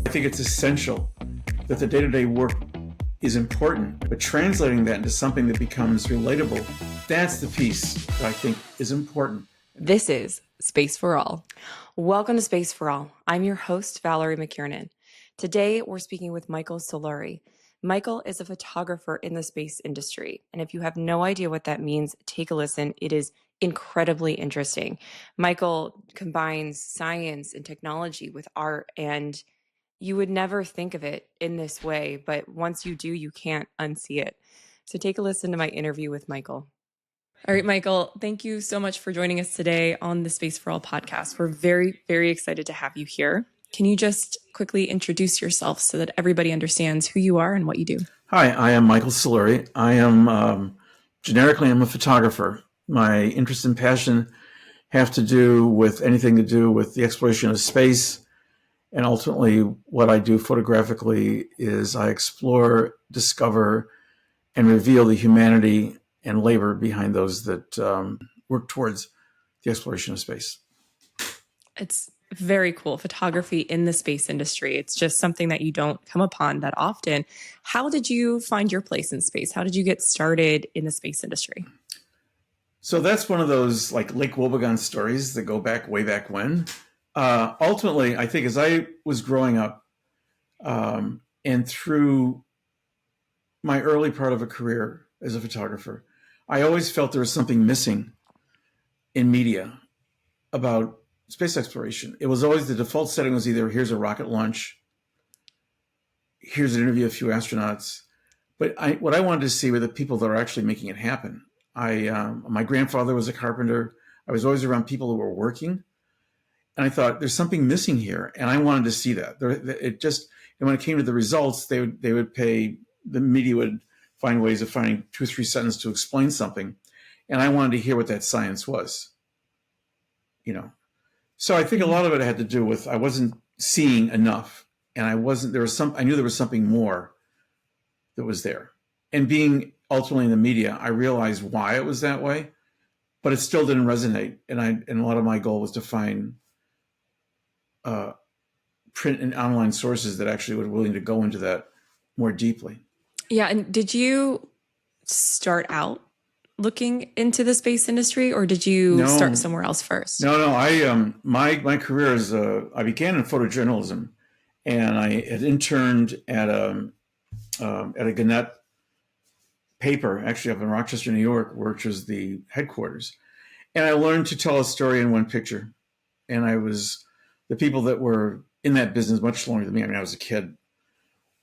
think it's essential that the day-to-day work is important, but translating that into something that becomes relatable, that's the piece that I think is important. This is Space for All. Welcome to Space for All. I'm your host, Valerie McKiernan. Today, we're speaking with Michael Soluri. Michael is a photographer in the space industry, and if you have no idea what that means, take a listen. It is incredibly interesting. Michael combines science and technology with art, and you would never think of it in this way, but once you do, you can't unsee it. So take a listen to my interview with Michael. All right, Michael, thank you so much for joining us today on the Space for All podcast. We're very, very excited to have you here. Can you just quickly introduce yourself so that everybody understands who you are and what you do? Hi, I am Michael Soluri. I am, generically, I'm a photographer. My interest and passion have to do with anything to do with the exploration of space. And ultimately, what I do photographically is I explore, discover, and reveal the humanity and labor behind those that work towards the exploration of space. It's very cool. Photography in the space industry. It's just something that you don't come upon that often. How did you find your place in space? How did you get started in the space industry? So that's one of those like Lake Wobegon stories that go back way back when. Ultimately, I think as I was growing up and through my early part of a career as a photographer, I always felt there was something missing in media about space exploration. It was always the default setting was either here's a rocket launch, here's an interview of a few astronauts. But what I wanted to see were the people that are actually making it happen. My grandfather was a carpenter. I was always around people who were working. And I thought there's something missing here. And I wanted to see that. And when it came to the results, they would the media would find ways of finding 2 or 3 sentences to explain something. And I wanted to hear what that science was, So I think a lot of it had to do with I wasn't seeing enough, and I knew there was something more that was there. And being ultimately in the media, I realized why it was that way, but it still didn't resonate. And a lot of my goal was to find print and online sources that actually were willing to go into that more deeply. Yeah. And did you start out looking into the space industry, or did you start somewhere else first? No. My career is I began in photojournalism, and I had interned at a Gannett paper, actually up in Rochester, New York, which was the headquarters. And I learned to tell a story in one picture. And the people that were in that business much longer than me, I was a kid,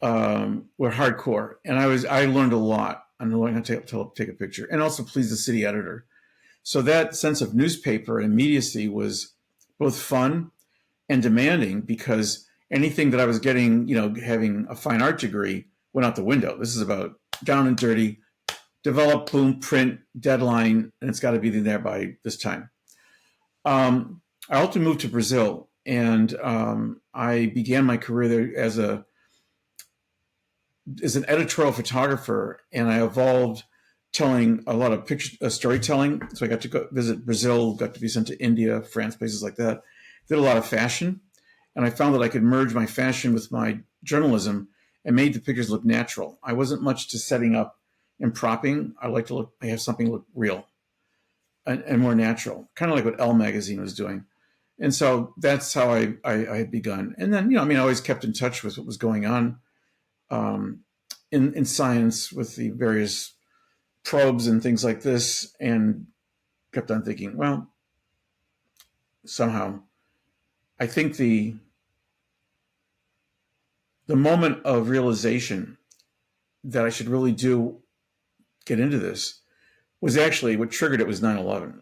were hardcore. And I learned a lot. I'm learning how to take a picture and also please the city editor. So that sense of newspaper and immediacy was both fun and demanding, because anything that I was getting, having a fine art degree went out the window. This is about down and dirty, develop, boom, print, deadline, and it's got to be there by this time. I also moved to Brazil, and I began my career there as an editorial photographer, and I evolved telling a lot of storytelling. So I got to go visit Brazil, got to be sent to India, France, places like that. Did a lot of fashion, and I found that I could merge my fashion with my journalism and made the pictures look natural. I wasn't much to setting up and propping. I like to have something look real and more natural, kind of like what Elle magazine was doing. And so that's how I had begun. And then, I always kept in touch with what was going on in science with the various probes and things like this, and kept on thinking, well, somehow, I think the moment of realization that I should really get into this was actually what triggered it was 9/11.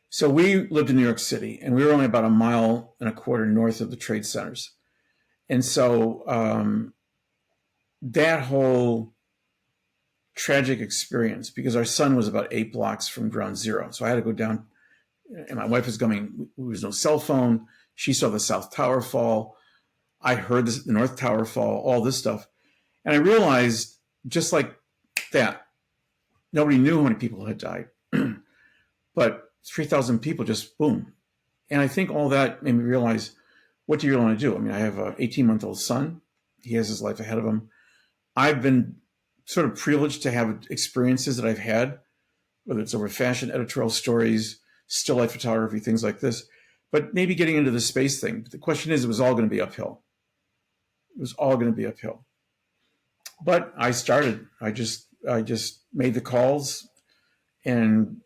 So we lived in New York City, and we were only about 1.25 miles north of the trade centers. And so that whole tragic experience, because our son was about 8 blocks from ground zero. So I had to go down, and my wife was coming. There was no cell phone. She saw the South Tower fall. I heard the North Tower fall, all this stuff. And I realized, just like that, nobody knew how many people had died. But 3,000 people just boom. And I think all that made me realize what do you really want to do? I mean, I have an 18-month-old son. He has his life ahead of him. I've been sort of privileged to have experiences that I've had, whether it's over fashion, editorial stories, still life photography, things like this. But maybe getting into the space thing. But the question is, it was all going to be uphill. It was all going to be uphill. But I started. I just made the calls and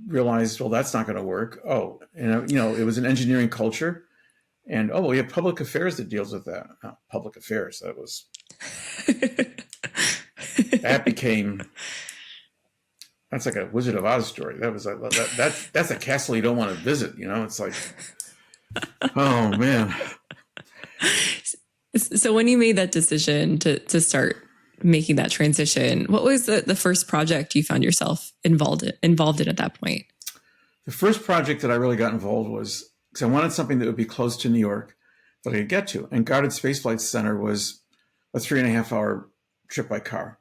realized, well, that's not going to work. Oh, and it was an engineering culture. And we have public affairs that deals with that. Public affairs. That became, that's like a Wizard of Oz story. That was that's a castle you don't want to visit. It's like, oh man. So when you made that decision to start making that transition, what was the first project you found yourself involved in at that point? The first project that I really got involved was because I wanted something that would be close to New York that I could get to. And Goddard Space Flight Center was a 3.5-hour trip by car.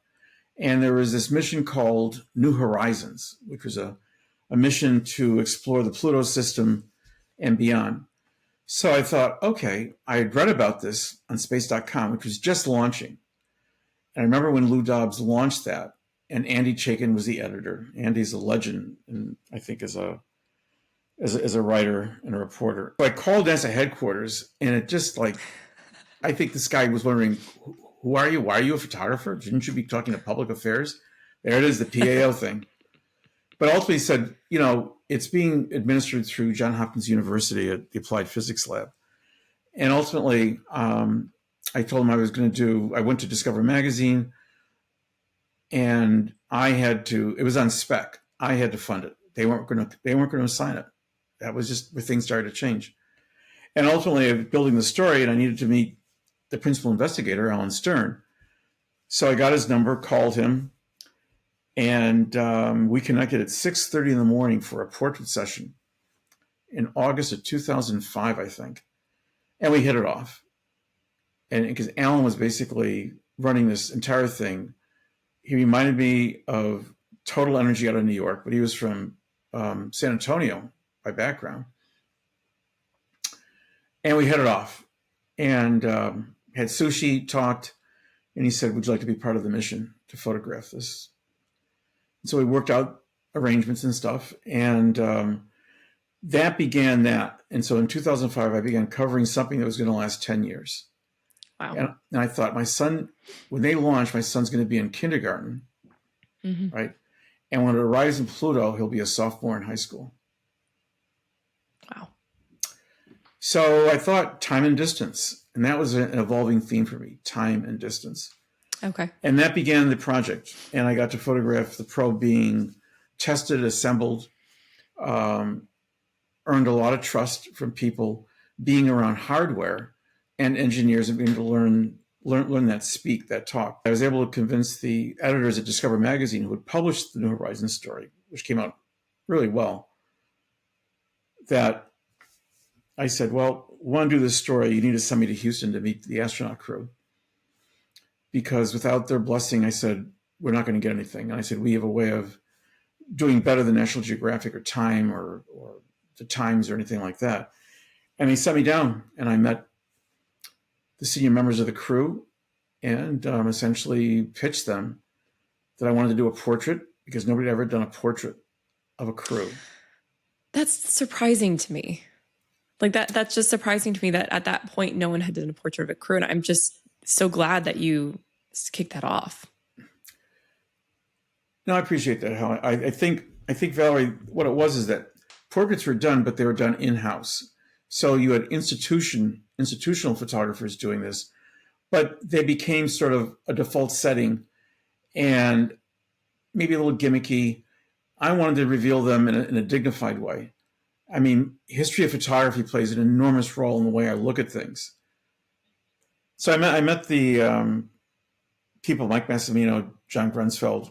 And there was this mission called New Horizons, which was a mission to explore the Pluto system and beyond. So I thought, okay, I had read about this on space.com, which was just launching. And I remember when Lou Dobbs launched that, and Andy Chaikin was the editor. Andy's a legend, and I think as a writer and a reporter. So I called NASA headquarters, and it just I think this guy was wondering, who are you? Why are you a photographer? Shouldn't you be talking to public affairs? There it is, the PAO thing. But ultimately he said, it's being administered through Johns Hopkins University at the Applied Physics Lab. And ultimately, I told him I went to Discover Magazine, and it was on spec. I had to fund it. They weren't going to assign it. That was just where things started to change. And ultimately, I was building the story, and I needed to meet the principal investigator, Alan Stern. So I got his number, called him, and we connected at 6:30 in the morning for a portrait session in August of 2005, I think. And we hit it off. And because Alan was basically running this entire thing, he reminded me of Total Energy out of New York, but he was from San Antonio by background. And we hit it off. And had sushi, talked, and he said, would you like to be part of the mission to photograph this? And so we worked out arrangements and stuff, and that began that. And so in 2005, I began covering something that was going to last 10 years. Wow. And I thought, my son, when they launch, my son's going to be in kindergarten, right? And when it arrives in Pluto, he'll be a sophomore in high school. Wow. So I thought time and distance. And that was an evolving theme for me, time and distance. Okay. And that began the project. And I got to photograph the probe being tested, assembled, earned a lot of trust from people being around hardware and engineers and being able to learn that speak, that talk. I was able to convince the editors at Discover Magazine, who had published the New Horizons story, which came out really well, that I said, well, want to do this story, you need to send me to Houston to meet the astronaut crew. Because without their blessing, I said, we're not going to get anything. And I said, we have a way of doing better than National Geographic or Time or the Times or anything like that. And they sent me down, and I met the senior members of the crew and essentially pitched them that I wanted to do a portrait because nobody had ever done a portrait of a crew. That's surprising to me. That's just surprising to me that at that point, no one had done a portrait of a crew. And I'm just so glad that you kicked that off. No, I appreciate that, Helen. I think, Valerie, what it was is that portraits were done, but they were done in-house. So you had institutional photographers doing this, but they became sort of a default setting and maybe a little gimmicky. I wanted to reveal them in a dignified way. I mean, history of photography plays an enormous role in the way I look at things. So I met the people, Mike Massimino, John Grunsfeld,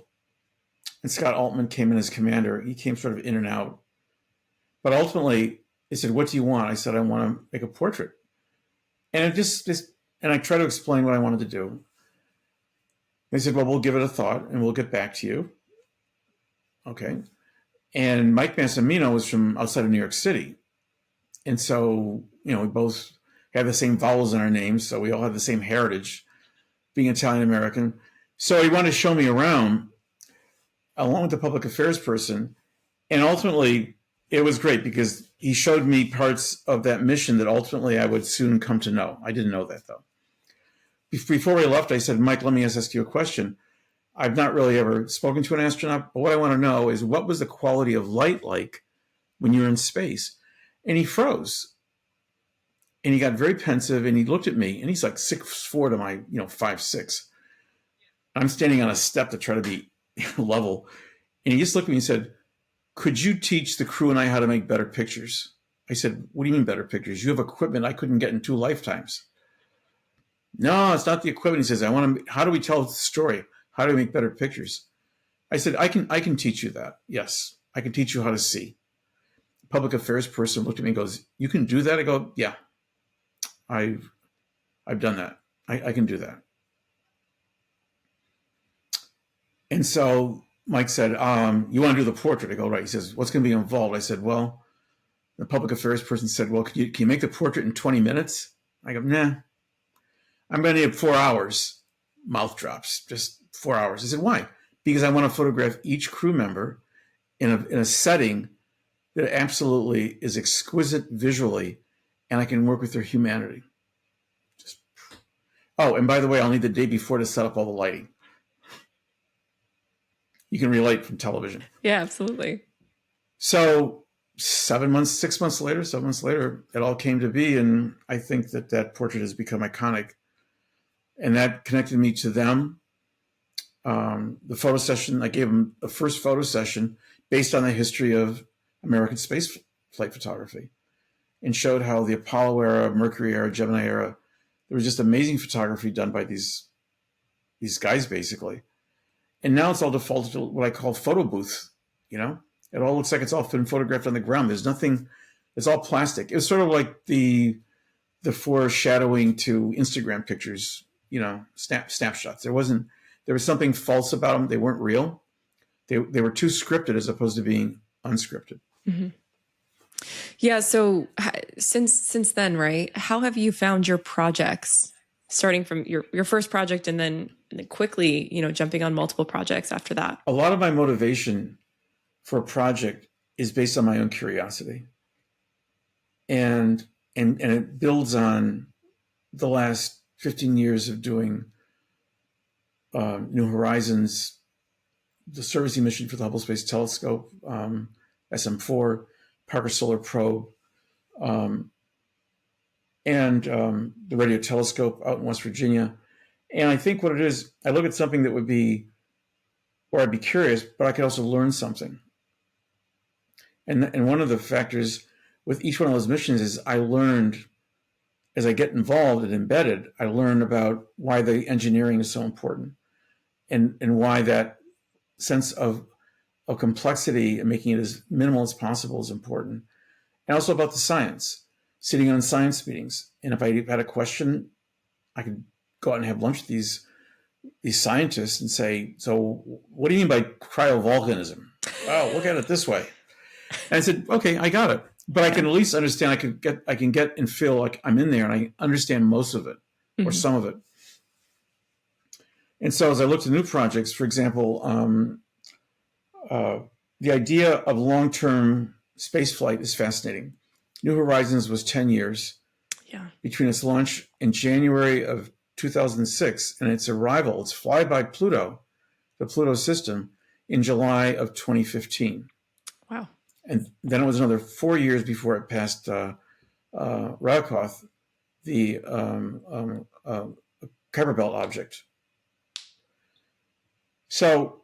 and Scott Altman came in as commander. He came sort of in and out. But ultimately, they said, what do you want? I said, I want to make a portrait. And and I tried to explain what I wanted to do. They said, well, we'll give it a thought and we'll get back to you. Okay. And Mike Massimino was from outside of New York City. And so, we both have the same vowels in our names, so we all have the same heritage, being Italian American. So he wanted to show me around along with the public affairs person. And ultimately, it was great because he showed me parts of that mission that ultimately I would soon come to know. I didn't know that, though. Before we left, I said, Mike, let me ask you a question. I've not really ever spoken to an astronaut, but what I want to know is what was the quality of light like when you were in space? And he froze. And he got very pensive, and he looked at me, and he's like 6'4" to my 5'6". I'm standing on a step to try to be level. And he just looked at me and said, could you teach the crew and I how to make better pictures? I said, what do you mean better pictures? You have equipment I couldn't get in 2 lifetimes. No, it's not the equipment. He says, how do we tell the story? How do we make better pictures? I said, I can teach you that. Yes, I can teach you how to see. The public affairs person looked at me and goes, you can do that? I go, yeah, I've done that. I can do that. And so Mike said, you want to do the portrait? I go, right. He says, what's going to be involved? I said, well, the public affairs person said, well, can you make the portrait in 20 minutes? I go, nah, I'm going to need 4 hours. Mouth drops, just 4 hours. I said, why? Because I want to photograph each crew member in a setting that absolutely is exquisite visually, and I can work with their humanity. Oh, and by the way, I'll need the day before to set up all the lighting. You can relate from television. Yeah, absolutely. So 7 months later, it all came to be. And I think that portrait has become iconic. And that connected me to them. The photo session, I gave them the first photo session based on the history of American space flight photography and showed how the Apollo era, Mercury era, Gemini era, there was just amazing photography done by these guys, basically. And now it's all defaulted to what I call photo booth. It all looks like it's all been photographed on the ground. There's nothing, it's all plastic. It was sort of like the foreshadowing to Instagram pictures, snapshots. There was something false about them. They weren't real. They were too scripted as opposed to being unscripted. Mm-hmm. Yeah. So since then, right, how have you found your projects, starting from your first project and then quickly, jumping on multiple projects after that? A lot of my motivation for a project is based on my own curiosity. And it builds on the last 15 years of doing New Horizons, the servicing mission for the Hubble Space Telescope, SM4, Parker Solar Probe, and the radio telescope out in West Virginia. And I think what it is, I look at something that would be, or I'd be curious, but I could also learn something. And one of the factors with each one of those missions is I learned, as I get involved and embedded, I learn about why the engineering is so important and why that sense of complexity and making it as minimal as possible is important. And also about the science, sitting on science meetings. And if I had a question, I could go out and have lunch with these scientists and say, so what do you mean by cryovolcanism? Oh, look at it this way. And I said, okay, I got it. But I can at least understand, I can get and feel like I'm in there and I understand most of it or some of it. And so as I looked at new projects, for example, the idea of long-term space flight is fascinating. New Horizons was 10 years between its launch in January of 2006 and its arrival, its flyby Pluto, the Pluto system, in July of 2015. Wow. And then it was another 4 years before it passed Rakoth, the Kuiper Belt object. So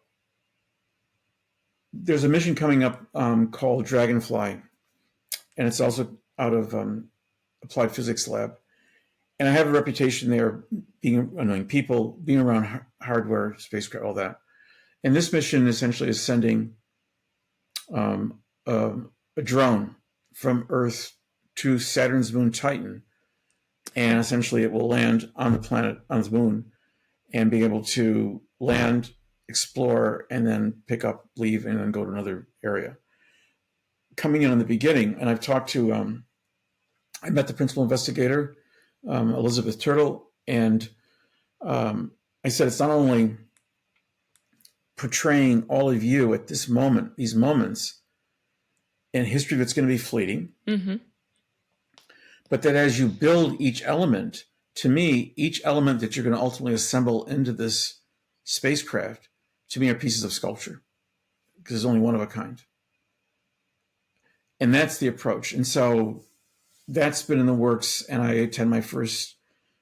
there's a mission coming up called Dragonfly, and it's also out of Applied Physics Lab. And I have a reputation there, being annoying people, being around hardware, spacecraft, all that. And this mission essentially is sending a drone from Earth to Saturn's moon Titan. And essentially it will land on the planet, on the moon, and be able to land, explore, and then pick up, leave, and then go to another area. Coming in the beginning, and I've talked to, I met the principal investigator Elizabeth Turtle. And I said, it's not only portraying all of you at this moment, these moments in history that's going to be fleeting, but that as you build each element, to me, each element that you're going to ultimately assemble into this spacecraft, to me, are pieces of sculpture, because there's only one of a kind. And that's the approach. And so that's been in the works, and I attend my first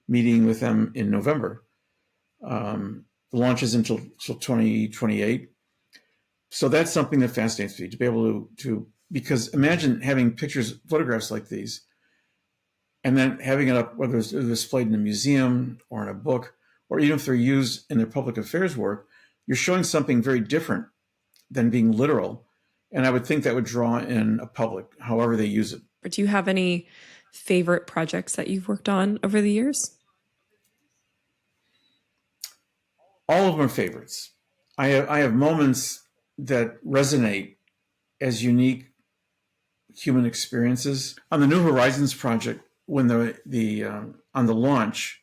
meeting with them in November. The launch is until 2028. So that's something that fascinates me, to be able to because imagine having photographs like these, and then having it up, whether it's displayed in a museum or in a book, or even if they're used in their public affairs work, you're showing something very different than being literal. And I would think that would draw in a public, however they use it. Do you have any favorite projects that you've worked on over the years? All of them are favorites. I have moments that resonate as unique human experiences. On the New Horizons project, when on the launch,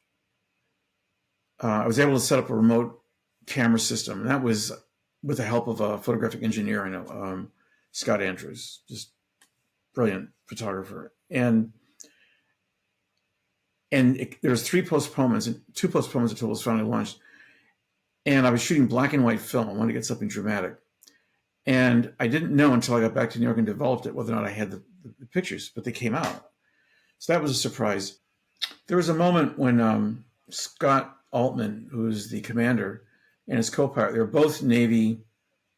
I was able to set up a remote camera system, and that was with the help of a photographic engineer I know, Scott Andrews, just brilliant photographer. And there's 3 postponements, and 2 postponements until it was finally launched. And I was shooting black and white film. I wanted to get something dramatic. And I didn't know until I got back to New York and developed it whether or not I had the pictures, but they came out. So that was a surprise. There was a moment when Scott Altman, who's the commander, and his co-pilot, they were both Navy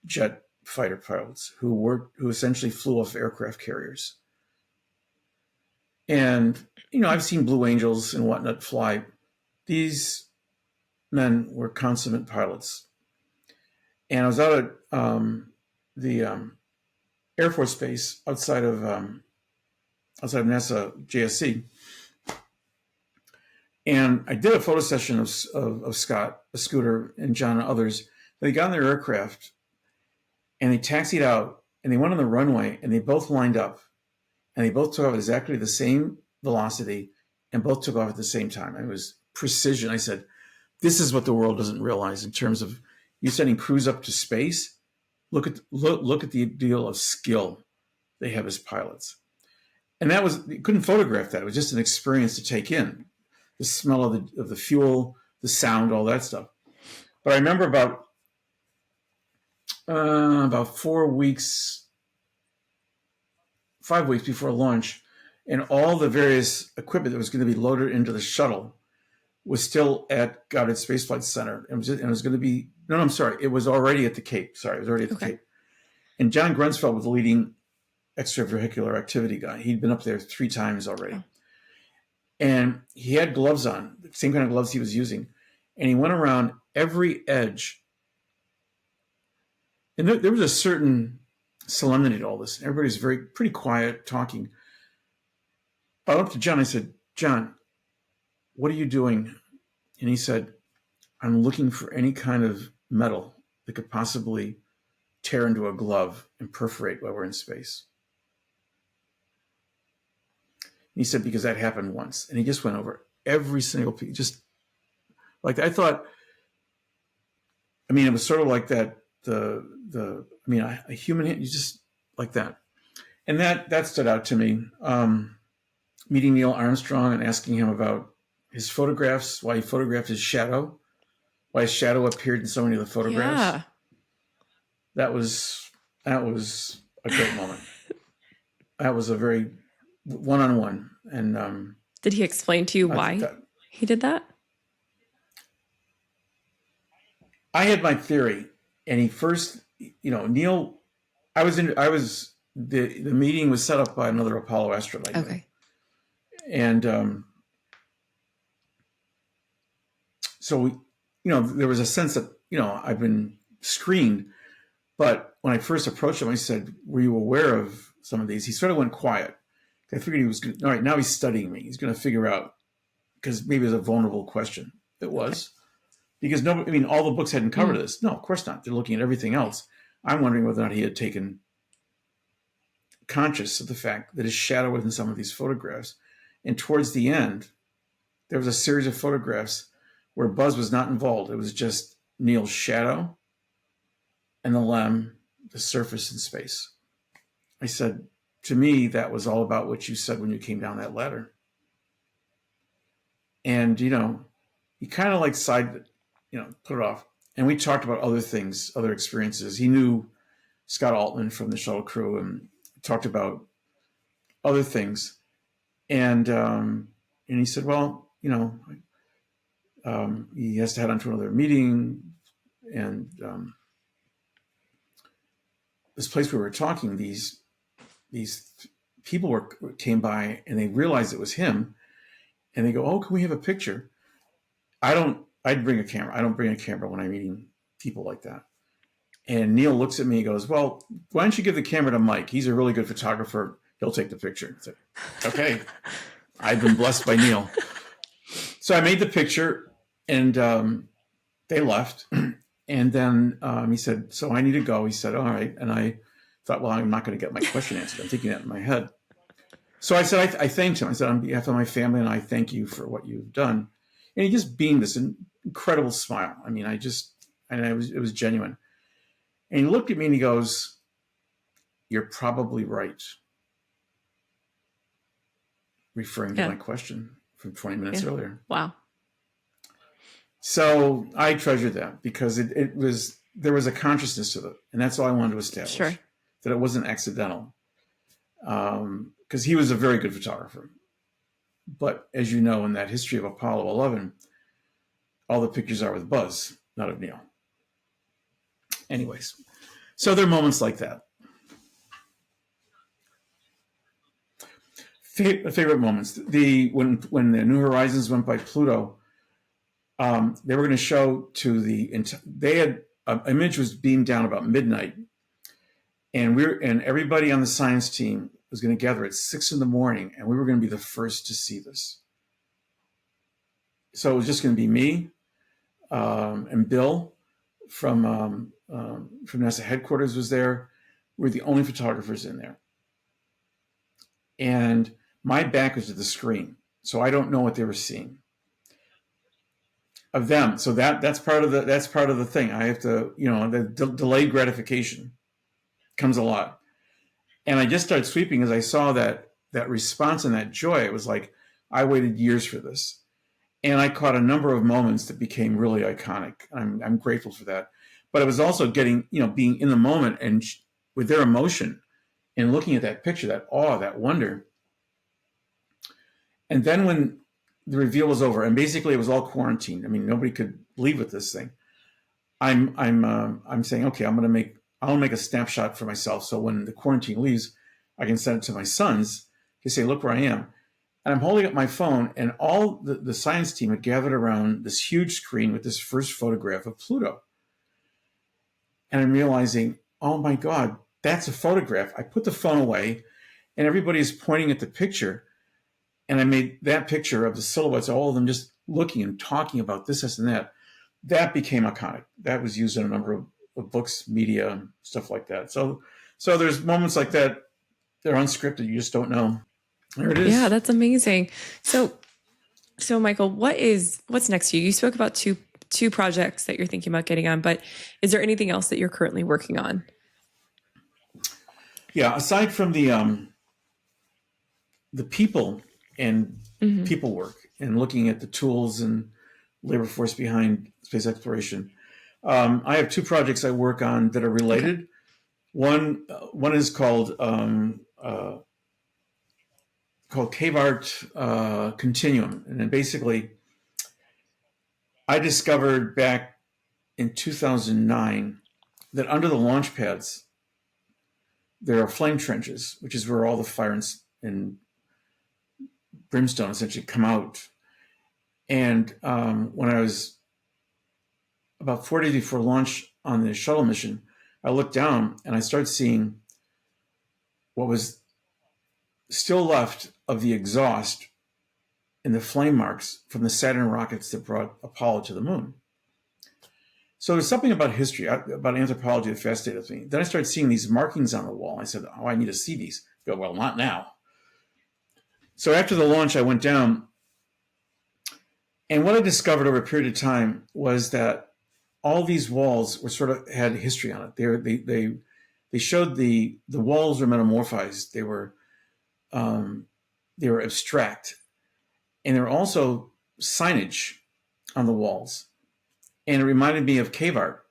jet fighter pilots who essentially flew off aircraft carriers. And, I've seen Blue Angels and whatnot fly. These men were consummate pilots. And I was out at the Air Force Base outside of NASA JSC. And I did a photo session of Scott, a Scooter, and John and others. They got on their aircraft and they taxied out and they went on the runway and they both lined up and they both took off at exactly the same velocity and both took off at the same time. It was precision. I said, this is what the world doesn't realize in terms of you sending crews up to space. Look at the deal of skill they have as pilots. And you couldn't photograph that. It was just an experience to take in. The smell of the fuel, the sound, all that stuff. But I remember about 5 weeks before launch, and all the various equipment that was going to be loaded into the shuttle was still at Goddard Space Flight Center. It was going to be, no, I'm sorry. It was already at the Cape. Sorry, it was already at the Cape. And John Grunsfeld was the leading extravehicular activity guy. He'd been up there 3 times already. Oh. And he had gloves on, the same kind of gloves he was using. And he went around every edge. And there was a certain solemnity to all this. Everybody was pretty quiet, talking. I went up to John. I said, John, what are you doing? And he said, I'm looking for any kind of metal that could possibly tear into a glove and perforate while we're in space. And he said, because that happened once. And he just went over every single piece. Just like, I thought, it was sort of like that, a human hand, you just like that. And that stood out to me. Meeting Neil Armstrong and asking him about his photographs, why he photographed his shadow, why his shadow appeared in so many of the photographs. Yeah. That was a great moment. That was a very one-on-one. And did he explain to you why he did that? I had my theory, and he first, Neil. The meeting was set up by another Apollo astronaut. Okay. And so there was a sense that I've been screened, but when I first approached him, I said, "Were you aware of some of these?" He sort of went quiet. I figured he was all right. Now he's studying me. He's going to figure out, because maybe it was a vulnerable question. It was. Because all the books hadn't covered this. No, of course not. They're looking at everything else. I'm wondering whether or not he had taken conscious of the fact that his shadow was in some of these photographs. And towards the end, there was a series of photographs where Buzz was not involved. It was just Neil's shadow and the LEM, the surface in space. I said, to me, that was all about what you said when you came down that ladder. And, he kind of like put it off. And we talked about other things, other experiences. He knew Scott Altman from the shuttle crew and talked about other things. And he said, well, he has to head on to another meeting. And this place we were talking, these people came by and they realized it was him. And they go, oh, can we have a picture? I'd bring a camera. I don't bring a camera when I'm meeting people like that. And Neil looks at me and goes, well, why don't you give the camera to Mike? He's a really good photographer. He'll take the picture. I said, okay. I've been blessed by Neil. So I made the picture and they left. And then he said, so I need to go. He said, all right. And I thought, well, I'm not going to get my question answered. I'm thinking that in my head. So I said, I thanked him. I said, on behalf of my family, and I thank you for what you've done. And he just beamed this incredible smile. I mean, it was genuine. And he looked at me and he goes, you're probably right. Referring to my question from 20 minutes earlier. Wow. So I treasured that because there was a consciousness to it. And that's all I wanted to establish. Sure. That it wasn't accidental. Because he was a very good photographer. But as you know, in that history of Apollo 11, all the pictures are with Buzz, not of Neil. Anyways, so there are moments like that. Favorite moments. When the New Horizons went by Pluto, they were going to show they had an image was beamed down about midnight, and everybody on the science team was going to gather at 6 a.m, and we were going to be the first to see this. So it was just going to be me and Bill from NASA headquarters was there. We were the only photographers in there, and my back was to the screen, so I don't know what they were seeing of them. So that's part of the thing. I have to, the delayed gratification comes a lot. And I just started sweeping as I saw that response and that joy. It was like, I waited years for this. And I caught a number of moments that became really iconic. I'm grateful for that. But it was also getting, being in the moment and with their emotion and looking at that picture, that awe, that wonder. And then when the reveal was over, and basically it was all quarantined. I mean, nobody could leave with this thing. I'm saying, okay, I'll make a snapshot for myself. So when the quarantine leaves, I can send it to my sons to say, look where I am. And I'm holding up my phone, and all the science team had gathered around this huge screen with this first photograph of Pluto. And I'm realizing, oh my God, that's a photograph. I put the phone away and everybody is pointing at the picture. And I made that picture of the silhouettes, all of them just looking and talking about this and that. That became iconic. That was used in a number of books, media, stuff like that. So there's moments like that. They're unscripted. You just don't know. There it is. Yeah, that's amazing. So Michael, what's next for you? You spoke about two projects that you're thinking about getting on, but is there anything else that you're currently working on? Yeah, aside from the people and people work and looking at the tools and labor force behind space exploration, I have two projects I work on that are related. Okay. One is called Art Continuum, and then basically, I discovered back in 2009 that under the launch pads there are flame trenches, which is where all the fire and brimstone essentially come out. And when I was about 4 days before launch on the shuttle mission, I looked down and I started seeing what was still left of the exhaust and the flame marks from the Saturn rockets that brought Apollo to the moon. So there's something about history, about anthropology that fascinated me. Then I started seeing these markings on the wall. I said, oh, I need to see these. I go, well, not now. So after the launch, I went down And what I discovered over a period of time was that all these walls were sort of had history on it. They showed the walls were metamorphized. They were abstract, and there were also signage on the walls, and it reminded me of cave art.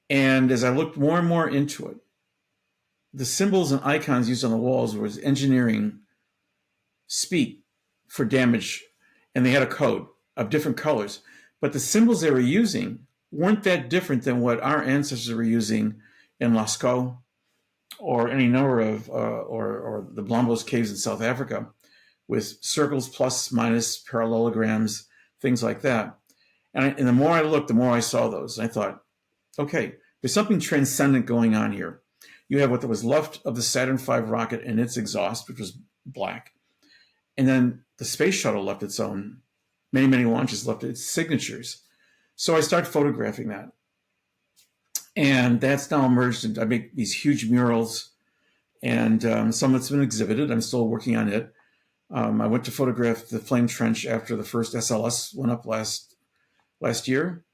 And as I looked more and more into it, the symbols and icons used on the walls was engineering speak for damage, and they had a code of different colors. But the symbols they were using weren't that different than what our ancestors were using in Lascaux or any number of, or the Blombos caves in South Africa, with circles, plus, minus, parallelograms, things like that. And the more I looked, the more I saw those. And I thought, okay, there's something transcendent going on here. You have what was left of the Saturn V rocket and its exhaust, which was black. And then the space shuttle left its own, many, many launches left its signatures. So I started photographing that. And that's now emerged, and I make these huge murals, and some of it's been exhibited. I'm still working on it. I went to photograph the flame trench after the first SLS went up last year.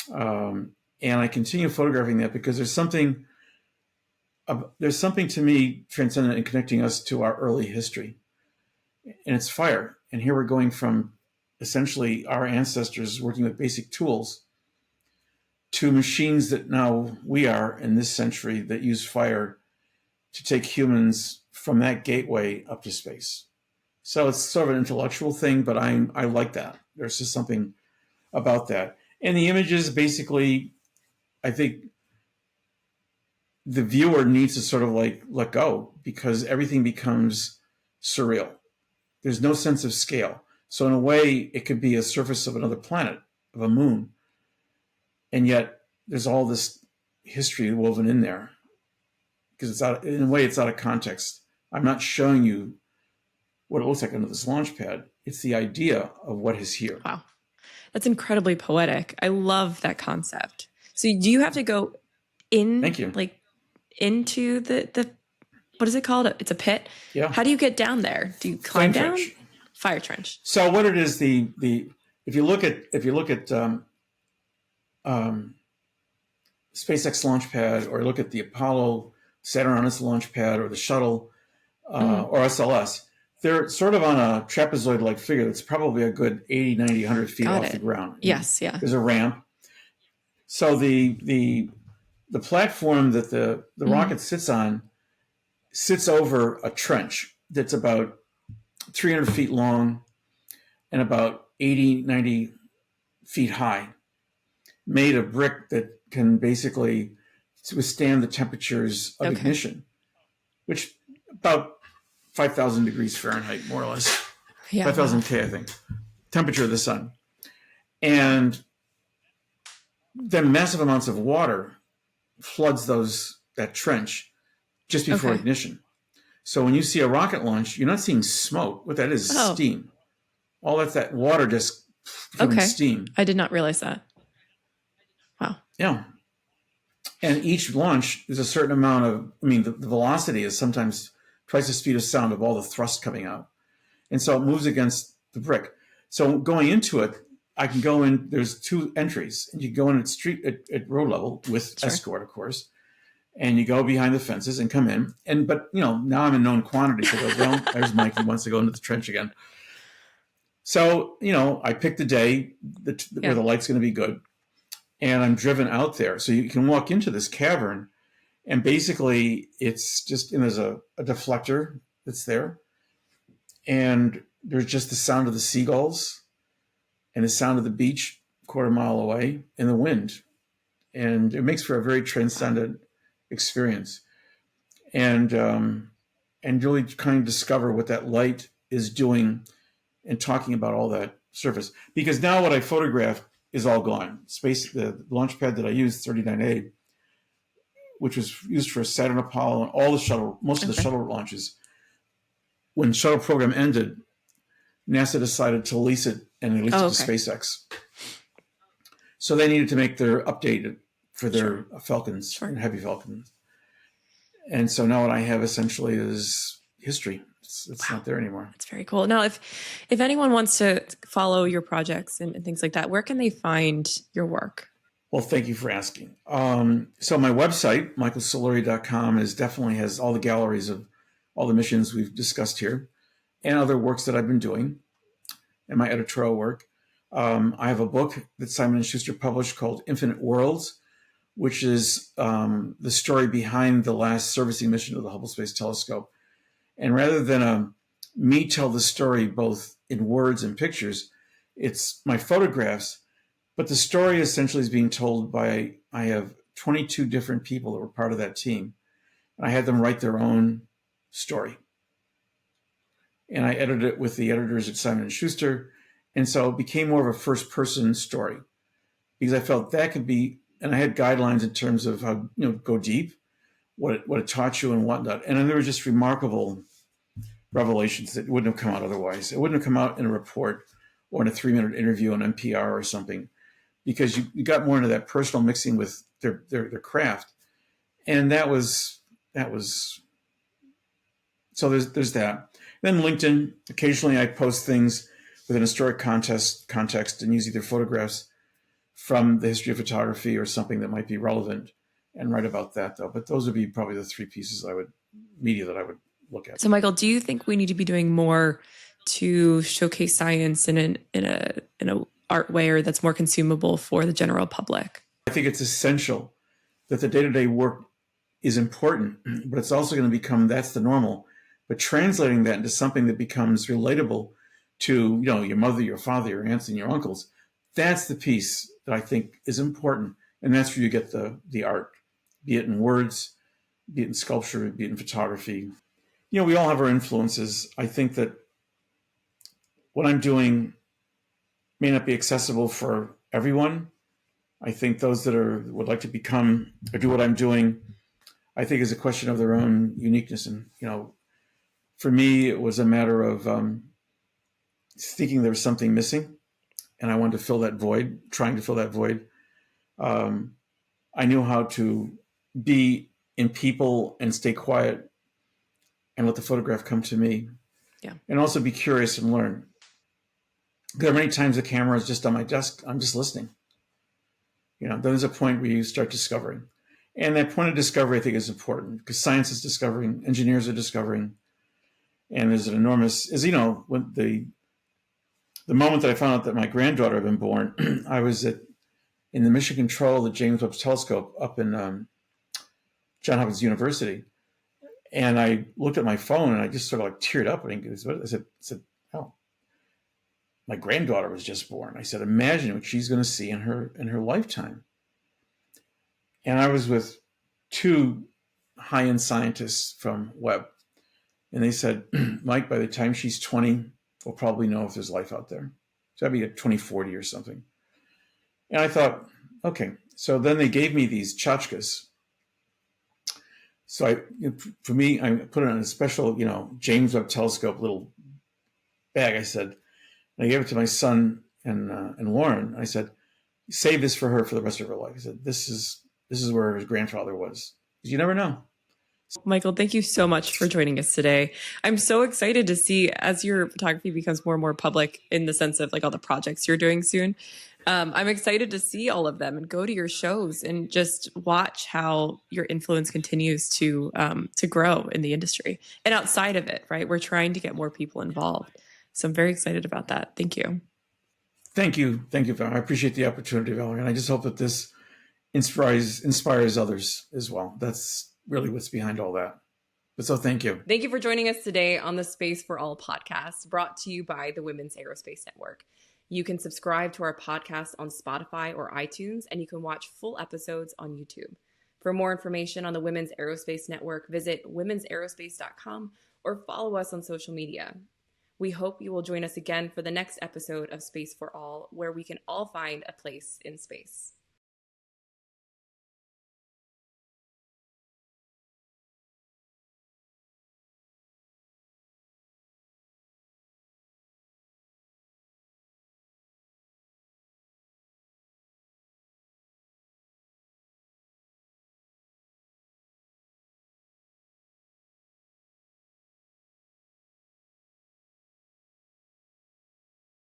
And I continue photographing that because there's something to me transcendent in connecting us to our early history. And it's fire. And here we're going from essentially our ancestors working with basic tools to machines that now we are in this century that use fire to take humans from that gateway up to space. So it's sort of an intellectual thing, but I like that. There's just something about that. And the images, basically, I think the viewer needs to sort of like let go, because everything becomes surreal. There's no sense of scale. So in a way, it could be a surface of another planet, of a moon. And yet there's all this history woven in there, because in a way it's out of context. I'm not showing you what it looks like under this launch pad. It's the idea of what is here. Wow. That's incredibly poetic. I love that concept. So do you have to go in, Thank you, like into the what is it called? It's a pit. Yeah. How do you get down there? Do you climb down? Trench. Fire trench. So what it is, if you look at SpaceX launch pad, or look at the Apollo Saturn on its launch pad, or the shuttle, or SLS, they're sort of on a trapezoid-like figure that's probably a good 80, 90, 100 feet off the ground. Yes, yeah. There's a ramp. So the platform that the rocket sits on sits over a trench that's about 300 feet long and about 80, 90 feet high, made of brick that can basically withstand the temperatures of ignition, which about 5,000 degrees Fahrenheit, more or less. Yeah, 5,000 K, I think, temperature of the sun. And then massive amounts of water floods that trench just before ignition. So when you see a rocket launch, you're not seeing smoke. What that is steam. All that water just becoming steam. I did not realize that. Wow. Yeah. And each launch is a certain amount of, the velocity is sometimes twice the speed of sound of all the thrust coming out. And so it moves against the brick. So going into it, I can go in, there's two entries, and you go in at road level with escort, of course. And you go behind the fences and come in. But now I'm a known quantity. So there's Mike, he wants to go into the trench again. So, I pick the day where the light's going to be good. And I'm driven out there. So you can walk into this cavern, and basically it's just, there's a deflector that's there. And there's just the sound of the seagulls and the sound of the beach a quarter mile away, and the wind. And it makes for a very transcendent experience. And really kind of discover what that light is doing, and talking about all that surface. Because now what I photograph is all gone. The launch pad that I used, 39A, which was used for Saturn, Apollo, and all the shuttle, most of the shuttle launches. When the shuttle program ended, NASA decided to lease it, and they leased it to SpaceX. So they needed to make their update for their Falcons, and Heavy Falcons. And so now what I have essentially is history. It's not there anymore. That's very cool. Now, if anyone wants to follow your projects and things like that, where can they find your work? Well, thank you for asking. So my website, michaelsoluri.com, definitely has all the galleries of all the missions we've discussed here and other works that I've been doing and my editorial work. I have a book that Simon & Schuster published called Infinite Worlds, which is the story behind the last servicing mission of the Hubble Space Telescope. And rather than me tell the story both in words and pictures, it's my photographs. But the story essentially is being told by, I have 22 different people that were part of that team. And I had them write their own story. And I edited it with the editors at Simon & Schuster. And so it became more of a first-person story because I felt that could be, and I had guidelines in terms of how, go deep, what it taught you and whatnot. And then there were just remarkable revelations that wouldn't have come out otherwise. It wouldn't have come out in a report or in a 3-minute interview on NPR or something, because you got more into that personal mixing with their craft. And that was so there's that. Then LinkedIn, occasionally I post things with an historic context and use either photographs from the history of photography or something that might be relevant and write about that, though. But those would be probably the 3 pieces media that I would look at. So, Michael, do you think we need to be doing more to showcase science in a art way, or that's more consumable for the general public? I think it's essential that the day-to-day work is important, but it's also going to become, that's the normal. But translating that into something that becomes relatable to, your mother, your father, your aunts, and your uncles, that's the piece that I think is important. And that's where you get the art, be it in words, be it in sculpture, be it in photography. We all have our influences. I think that what I'm doing may not be accessible for everyone. I think those that would like to become or do what I'm doing, I think is a question of their own uniqueness. And, for me, it was a matter of thinking there was something missing, and I wanted to fill that void, trying to fill that void. I knew how to be in people and stay quiet and let the photograph come to me. Yeah. And also be curious and learn. There are many times the camera is just on my desk. I'm just listening. Then there's a point where you start discovering. And that point of discovery, I think, is important because science is discovering, engineers are discovering. And there's an enormous, when the moment that I found out that my granddaughter had been born, I was in the mission control of the James Webb Telescope up in Johns Hopkins University. And I looked at my phone and I just sort of like teared up. And I said, oh, my granddaughter was just born. I said, imagine what she's going to see in her lifetime. And I was with 2 high-end scientists from Webb. And they said, Mike, by the time she's 20, we'll probably know if there's life out there. So that'd be at 2040 or something. And I thought, okay. So then they gave me these tchotchkes. So for me, I put it on a special, James Webb Telescope little bag. I said, and I gave it to my son and Lauren. I said, save this for her for the rest of her life. I said, this is where his grandfather was. Because you never know. Michael, thank you so much for joining us today. I'm so excited to see as your photography becomes more and more public in the sense of like all the projects you're doing soon. I'm excited to see all of them and go to your shows and just watch how your influence continues to grow in the industry and outside of it, right? We're trying to get more people involved. So I'm very excited about that. Thank you. Thank you. Thank you, Valerie. I appreciate the opportunity, Valerie. And I just hope that this inspires others as well. That's really what's behind all that. But so thank you. Thank you for joining us today on the Space for All podcast, brought to you by the Women's Aerospace Network. You can subscribe to our podcast on Spotify or iTunes, and you can watch full episodes on YouTube. For more information on the Women's Aerospace Network, visit womensaerospace.com or follow us on social media. We hope you will join us again for the next episode of Space for All, where we can all find a place in space.